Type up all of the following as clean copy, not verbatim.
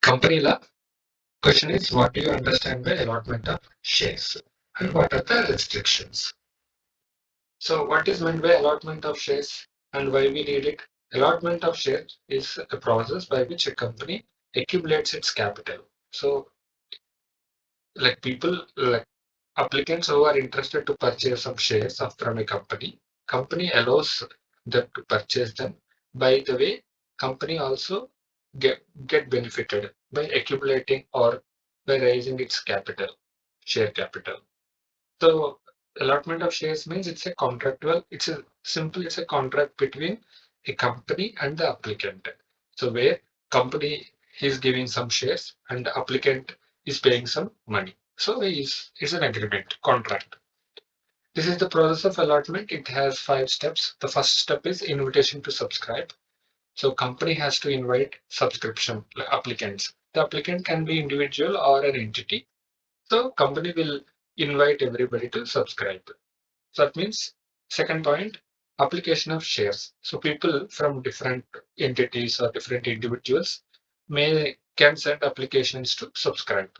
company law. Question is, what do you understand by allotment of shares and what are the restrictions? So what is meant by allotment of shares and why we need it? Allotment of shares is a process by which a company accumulates its capital. So like people, like applicants who are interested to purchase some shares from a company allows them to purchase them. By the way, company also get benefited by accumulating or by raising its capital, share capital. So allotment of shares means it's a contractual, it's a contract between a company and the applicant. So where company is giving some shares and the applicant is paying some money. So it's an agreement, contract. This is the process of allotment. It has 5 steps. The first step is invitation to subscribe. So company has to invite subscription applicants. The applicant can be individual or an entity. So company will invite everybody to subscribe. So that means second point, application of shares. So people from different entities or different individuals can send applications to subscribe.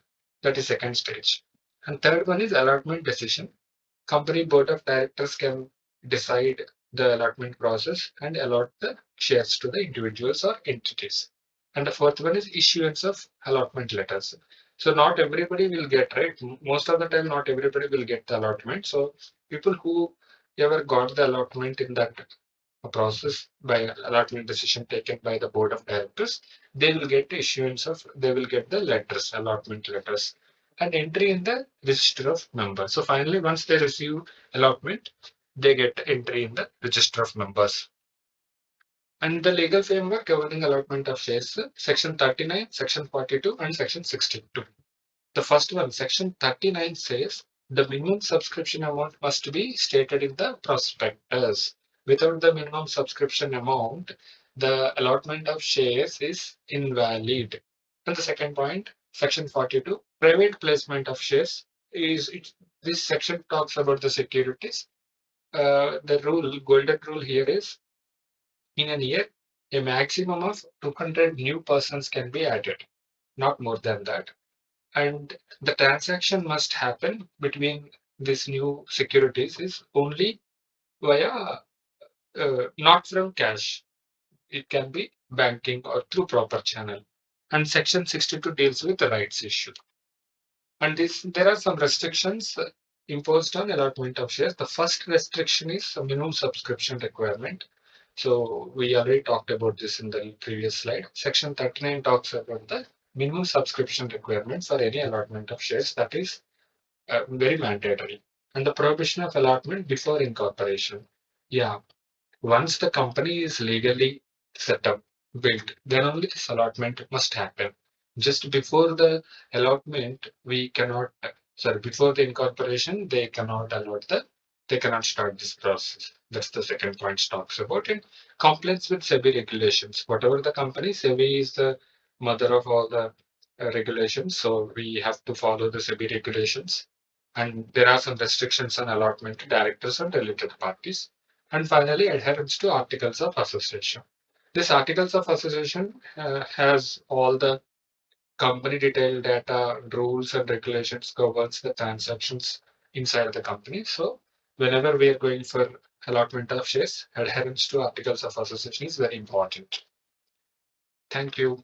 That is second stage. And third one is allotment decision. Company board of directors can decide the allotment process and allot the shares to the individuals or entities. And the fourth one is issuance of allotment letters. So not everybody will get, right? Most of the time, not everybody will get the allotment. So people who ever got the allotment in that process by allotment decision taken by the board of directors, they will get the letters, allotment letters, and entry in the register of members. So finally, once they receive allotment, they get entry in the register of members. And the legal framework governing allotment of shares, section 39, section 42, and section 62. The first one, section 39 says the minimum subscription amount must be stated in the prospectus. Without the minimum subscription amount, the allotment of shares is invalid. And the second point, section 42, private placement of shares this section talks about the securities. The golden rule here is in a year, a maximum of 200 new persons can be added, not more than that. And the transaction must happen between these new securities is only via not from cash. It can be banking or through proper channel. And section 62 deals with the rights issue. And there are some restrictions imposed on allotment of shares. The first restriction is a minimum subscription requirement. So we already talked about this in the previous slide. Section 39 talks about the minimum subscription requirement for any allotment of shares, that is very mandatory. And the prohibition of allotment before incorporation. Yeah, once the company is legally set up, built, then only this allotment must happen. Just before the allotment, we cannot, sorry, before the incorporation, they cannot start this process. That's the second point talks about it. Compliance with SEBI regulations. Whatever the company, SEBI is the mother of all the regulations. So we have to follow the SEBI regulations. And there are some restrictions on allotment to directors and related parties. And finally, adherence to articles of association. This articles of association has all the company detailed data, rules and regulations governs the transactions inside the company. So whenever we are going for allotment of shares, adherence to articles of association is very important. Thank you.